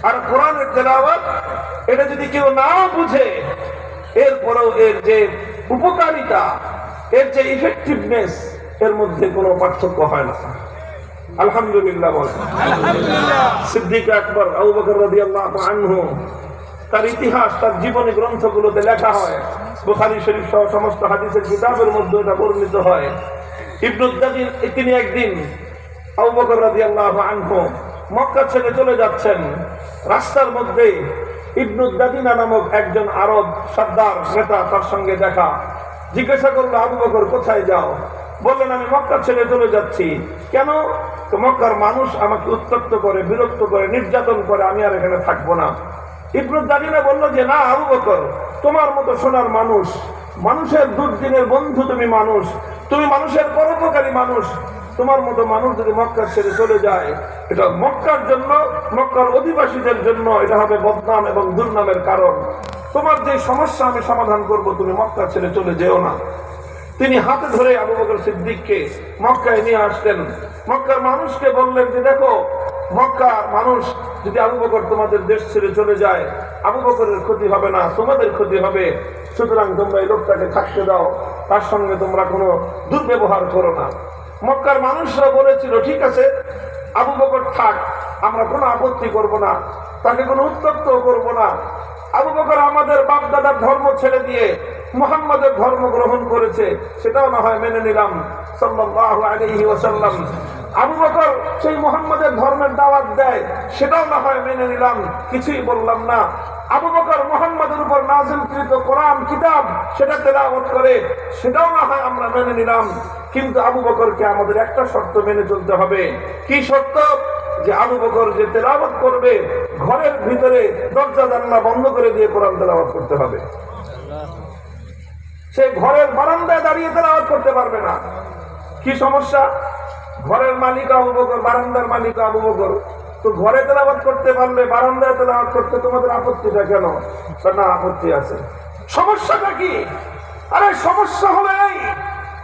আর কোরআনের তেলাওয়াত এটা যদি কেউ না বুঝে, এরপরেও এর যে উপকারিতা, এর যে ইফেক্টিভনেস, এর মধ্যে কোনো পার্থক্য হয় না। আলহামদুলিল্লাহ বলেন। সিদ্দিক আকবর আবু বকর রাদিয়াল্লাহু আনহু, তার ইতিহাস তার জীবনী গ্রন্থগুলোতে লেখা হয়, বুখারী শরীফ সহ সমস্ত হাদিসের কিতাবের মধ্যে এটা বর্ণিত হয়। ইবনে দাগীন তিনি একদিন আবু বকর রাদিয়াল্লাহু আনহু মক্কা ছেড়ে চলে যাচ্ছেন, রাস্তার মধ্যে ইবনে দাগীনা নামক একজন আরব সর্দার নেতা তার সঙ্গে দেখা। জিজ্ঞাসা করলো, আবু বকর কোথায় যাও? বললেন, আমি মক্কা ছেড়ে চলে যাচ্ছি। কেন? তো মক্কার মানুষ আমাকে উত্ত্যক্ত করে, বিরক্ত করে, নির্যাতন করে, আমি আর এখানে থাকবো না। ইবনে দাগীনা বলল যে, না আবু বকর, তোমার মতো সোনার মানুষ, মানুষের দুর্দিনের বন্ধু, তুমি মানুষ, তুমি মানুষের পরোপকারী মানুষ, তোমার মতো মানুষ যদি মক্কা ছেড়ে চলে যায়, এটা মক্কার জন্য, মক্কার অধিবাসীদের জন্য এটা হবে বদনাম এবং দুর্নামের কারণ। তোমার যে সমস্যা আমি সমাধান করব, তুমি মক্কা ছেড়ে চলে যেও না। তিনি হাতে ধরে আবু বকর সিদ্দিককে মক্কায় নিয়ে আসলেন। মক্কার মানুষকে বললেন যে, দেখো, মক্কার মানুষ যদি আবু বকর তোমাদের দেশ ছেড়ে চলে যায়, আবু বকরের ক্ষতি হবে না, তোমাদের ক্ষতি হবে। সুতরাং তোমরা এই লোকটাকে থাকতে দাও, তার সঙ্গে তোমরা কোনো দুর্ব্যবহার করো না। মক্কার মানুষরা বলেছিল, ঠিক আছে, আবু বকর থাক, আমরা কোনো আপত্তি করব না, তাকে কোনো উত্ত্যক্ত করব না। আবু বকর আমাদের বাপ দাদার ধর্ম ছেড়ে দিয়ে মুহাম্মাদের ধর্ম গ্রহণ করেছে, সেটাও না হয় মেনে নিলাম, সাল্লাল্লাহু আলাইহি ওয়াসাল্লাম। আবু বকর সেই মুহাম্মাদের ধর্মের দাওয়াত দেয়, সেটাও না হয় মেনে নিলাম, কিছুই বললাম না। আবু বকর মুহাম্মাদের উপর নাযিলকৃত কোরআন কিতাব সেটা তেলাওয়াত করে, সেটাও না হয় আমরা মেনে নিলাম। কিন্তু আবু বকরকে আমাদের একটা শর্ত মেনে চলতে হবে। কি শর্ত? যে আবু বকর যে তেলাওয়াত করবে, ঘরের ভিতরে দরজা জানলা বন্ধ করে দিয়ে কোরআন তেলাওয়াত করতে হবে। সে ঘরের বারান্দায় দাঁড়িয়ে তেলাওয়াত করতে পারবে না। কি সমস্যা? ঘরের মালিক আবু বকর, বারান্দার মালিক আবু বকর, তো ঘরে তেলাওয়াত করতে পারলে বারান্দায় তেলাওয়াত করতে তোমাদের আপত্তিটা কেন? না, আপত্তি আছে। সমস্যাটা কি? আরে সমস্যা হলো এই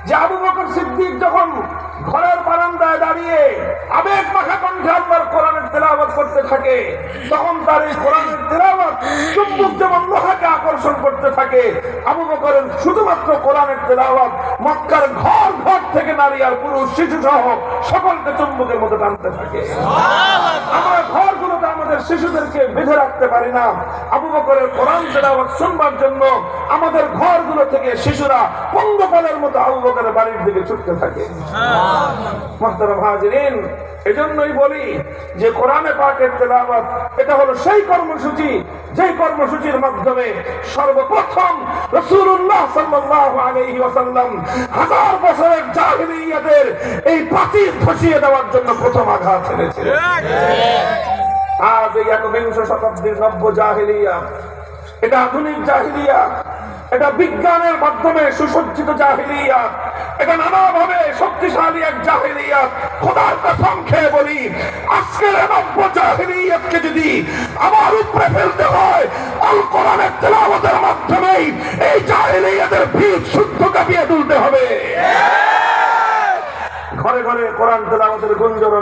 যে আবু বকর সিদ্দিক যখন ঘরের বারান্দায় দাঁড়িয়ে আবেগ মাখা কণ্ঠে আল্লাহর কোরআনের তেলাওয়াত করতে থাকে, তখন তার এই কোরআনের তেলাওয়াত চুম্বক যেমন লোহাকে আকর্ষণ করতে থাকে, আবু বকরের শুধুমাত্র কোরআনের তেলাওয়াত মক্কার ঘর ঘর থেকে নারী আর পুরুষ শিশু সহ সকলকে চুম্বকের মতো টানতে থাকে। আমরা ঘরগুলোতে আমাদের শিশুদেরকে বেঁধে রাখতে পারি না, আবু বকরের কোরআন তেলাওয়াত শুনবার জন্য আমাদের ঘরগুলো থেকে শিশুরা পঙ্গপালের মতো আবু বকরের বাড়ির দিকে ছুটতে থাকে। মুহতারাম হাজিরিন, এজন্যই বলি যে কোরআনে পাকের তেলাওয়াত এটা হলো সেই কর্মসূচি, যেই কর্মসূচির মাধ্যমে সর্বপ্রথম রাসূলুল্লাহ সাল্লাল্লাহু আলাইহি ওয়াসাল্লাম 1000 বছরের জাহেলিয়াতের এই প্রাচীর ধসিয়ে দেওয়ার জন্য প্রথম আঘাত এনেছিলেন। আজ এই একবিংশ শতাব্দীর নব্য জাহেলিয়া, এটা আধুনিক জাহেলিয়া, এটা বিজ্ঞানের মাধ্যমে সুসজ্জিত জাহেলিয়াত, এটা নানাভাবে শক্তিশালী এক জাহেলিয়াত। খোদার কসম খেয়ে বলি, আজকের নব্য জাহেলিয়াতকে যদি আবার উপরে ফেলতে হয়, আল কোরআনের তেলাওয়াতের মাধ্যমেই এই জাহেলিয়াতের বীজ শুদ্ধ কাঁপিয়ে তুলতে হবে। ঘরে ঘরে কোরআন তেলাওয়াতের গুঞ্জন